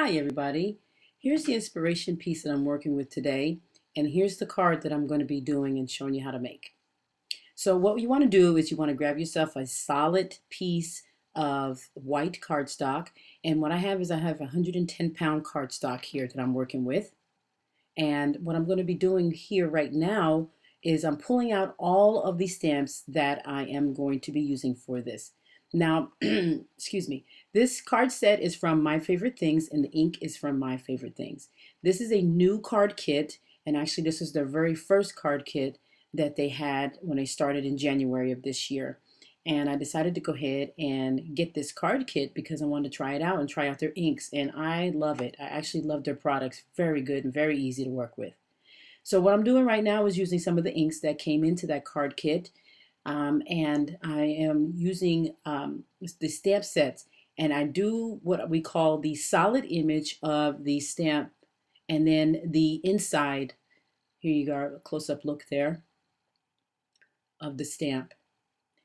Hi everybody. Here's the inspiration piece that I'm working with today, and here's the card that I'm going to be doing and showing you how to make. So what you want to do is you want to grab yourself a solid piece of white cardstock, and what I have is I have a 110-pound cardstock here that I'm working with. And what I'm going to be doing here right now is I'm pulling out all of the stamps that I am going to be using for this. Now, excuse me, this card set is from My Favorite Things and the ink is from My Favorite Things. This is a new card kit, and actually this is their very first card kit that they had when they started in January of this year. And I decided to go ahead and get this card kit because I wanted to try it out and try out their inks. And I love it. I actually love their products. Very good and very easy to work with. So what I'm doing right now is using some of the inks that came into that card kit. And I am using the stamp sets. And I do what we call the solid image of the stamp. And then the inside, here you go, a close-up look there of the stamp.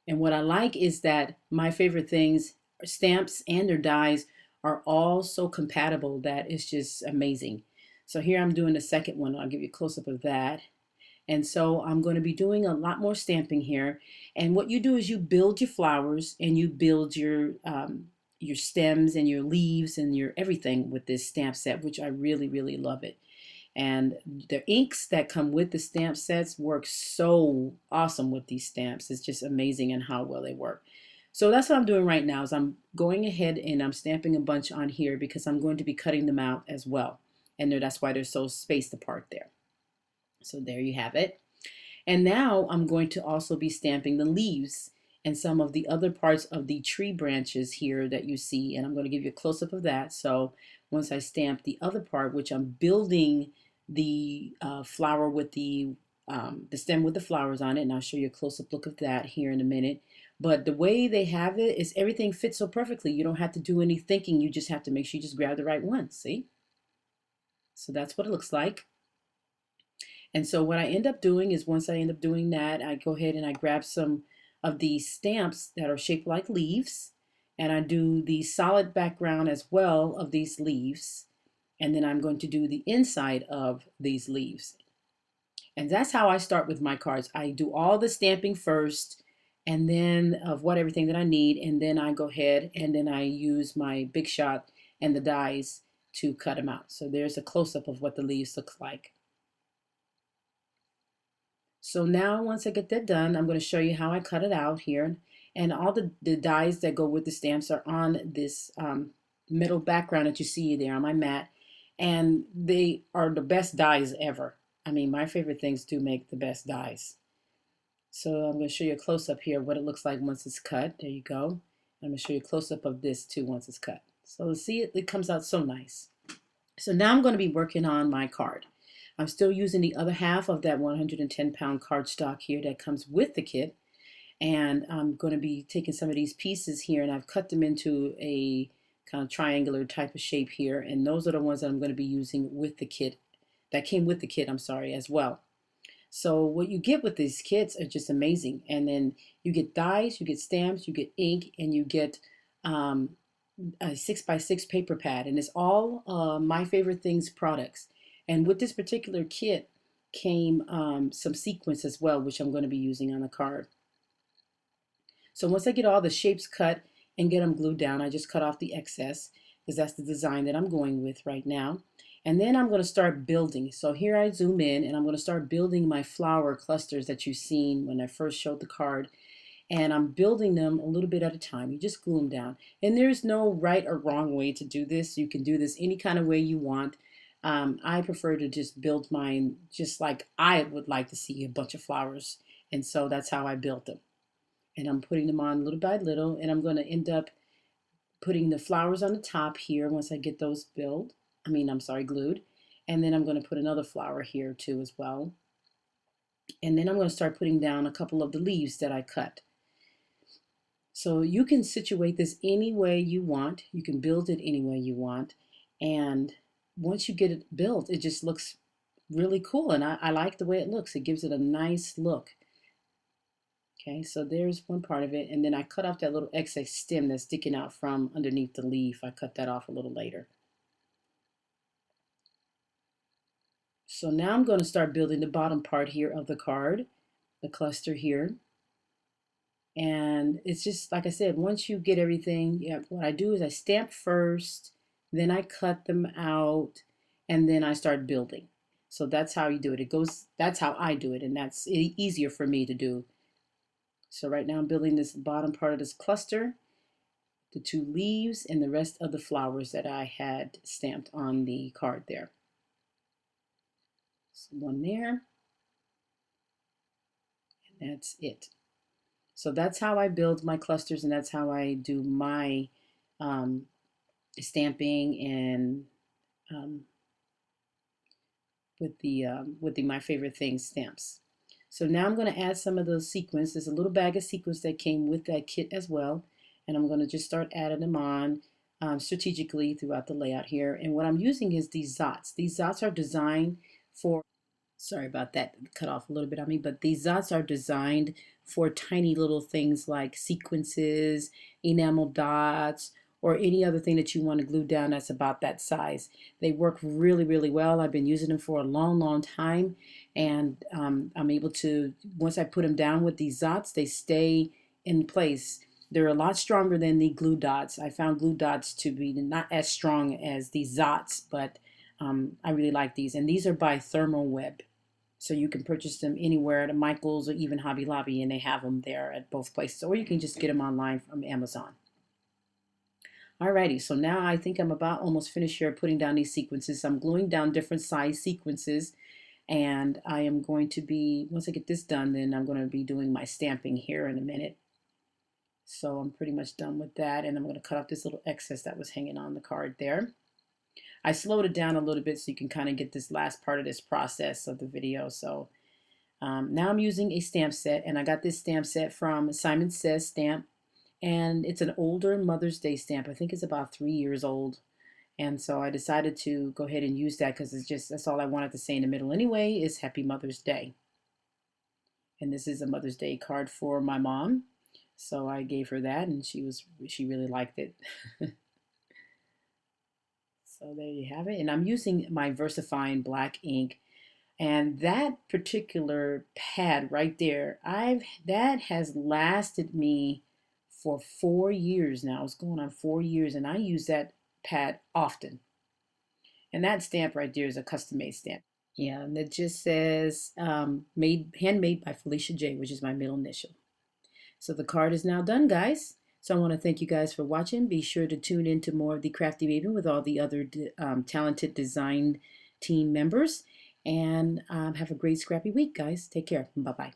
And what I like is that My Favorite Things stamps and their dies are all so compatible that it's just amazing. So here I'm doing the second one. I'll give you a close-up of that. And so I'm going to be doing a lot more stamping here. And what you do is you build your flowers and you build your stems and your leaves and your everything with this stamp set, which I really, really love it. And the inks that come with the stamp sets work so awesome with these stamps. It's just amazing and how well they work. So that's what I'm doing right now is I'm going ahead and I'm stamping a bunch on here because I'm going to be cutting them out as well. And that's why they're so spaced apart there. So there you have it. And now I'm going to also be stamping the leaves and some of the other parts of the tree branches here that you see. And I'm going to give you a close-up of that. So once I stamp the other part, which I'm building the flower with the stem with the flowers on it, and I'll show you a close-up look of that here in a minute. But the way they have it is everything fits so perfectly. You don't have to do any thinking. You just have to make sure you just grab the right one. See? So that's what it looks like. And so what I end up doing is once I end up doing that, I go ahead and I grab some of these stamps that are shaped like leaves, and I do the solid background as well of these leaves. And then I'm going to do the inside of these leaves. And that's how I start with my cards. I do all the stamping first and then of what everything that I need. And then I go ahead and then I use my Big Shot and the dies to cut them out. So there's a close-up of what the leaves look like. So now once I get that done, I'm going to show you how I cut it out here. And all the dies that go with the stamps are on this metal background that you see there on my mat. And they are the best dies ever. I mean, My Favorite Things do make the best dies. So I'm going to show you a close-up here of what it looks like once it's cut. There you go. I'm going to show you a close-up of this too once it's cut. So see it comes out so nice. So now I'm going to be working on my card. I'm still using the other half of that 110-pound cardstock here that comes with the kit. And I'm going to be taking some of these pieces here and I've cut them into a kind of triangular type of shape here. And those are the ones that I'm going to be using with the kit, that came with the kit, I'm sorry, as well. So what you get with these kits are just amazing. And then you get dies, you get stamps, you get ink, and you get a 6x6 paper pad. And it's all My Favorite Things products. And with this particular kit came some sequins as well, which I'm going to be using on the card. So once I get all the shapes cut and get them glued down, I just cut off the excess because that's the design that I'm going with right now. And then I'm going to start building. So here I zoom in and I'm going to start building my flower clusters that you've seen when I first showed the card. And I'm building them a little bit at a time. You just glue them down. And there's no right or wrong way to do this. You can do this any kind of way you want. I prefer to just build mine just like I would like to see a bunch of flowers. And so that's how I built them. And I'm putting them on little by little. And I'm going to end up putting the flowers on the top here once I get those glued. And then I'm going to put another flower here too as well. And then I'm going to start putting down a couple of the leaves that I cut. So you can situate this any way you want. You can build it any way you want. And once you get it built, it just looks really cool. And I like the way it looks. It gives it a nice look. Okay, so there's one part of it. And then I cut off that little excess stem that's sticking out from underneath the leaf. I cut that off a little later. So now I'm going to start building the bottom part here of the card, the cluster here. And it's just like I said, once you get everything, yeah, what I do is I stamp first, then I cut them out, and then I start building. So that's how you do it. It goes, that's how I do it, and that's easier for me to do. So right now I'm building this bottom part of this cluster, the two leaves, and the rest of the flowers that I had stamped on the card there. So one there, and that's it. So that's how I build my clusters, and that's how I do my um, stamping and um, with the my favorite things stamps. So now I'm going to add some of those sequins. There's a little bag of sequins that came with that kit as well, and I'm going to just start adding them on strategically throughout the layout here. And what I'm using is these dots. These dots are designed for, sorry about that, cut off a little bit on me, but these dots are designed for tiny little things like sequences, enamel dots, or any other thing that you want to glue down that's about that size. They work really, really well. I've been using them for a long, long time, and I'm able to, once I put them down with these dots, they stay in place. They're a lot stronger than the glue dots. I found glue dots to be not as strong as these dots, but I really like these. And these are by Thermal Web. So you can purchase them anywhere at Michael's or even Hobby Lobby, and they have them there at both places. Or you can just get them online from Amazon. Alrighty, so now I think I'm about almost finished here putting down these sequences. I'm gluing down different size sequences, and I am going to be, once I get this done, then I'm going to be doing my stamping here in a minute. So I'm pretty much done with that, and I'm going to cut off this little excess that was hanging on the card there. I slowed it down a little bit so you can kind of get this last part of this process of the video. So now I'm using a stamp set, and I got this stamp set from Simon Says Stamp, and it's an older Mother's Day stamp. I think it's about 3 years old, and so I decided to go ahead and use that because it's just, that's all I wanted to say in the middle anyway, is Happy Mother's Day. And this is a Mother's Day card for my mom, so I gave her that, and she really liked it. So there you have it, and I'm using my VersaFine black ink. And that particular pad right there, that has lasted me for 4 years now. It's going on 4 years, and I use that pad often. And that stamp right there is a custom-made stamp. Yeah, and it just says handmade by Felicia J, which is my middle initial. So the card is now done, guys. So I want to thank you guys for watching. Be sure to tune in to more of the Crafty Maven with all the other talented design team members. And have a great scrappy week, guys. Take care. Bye-bye.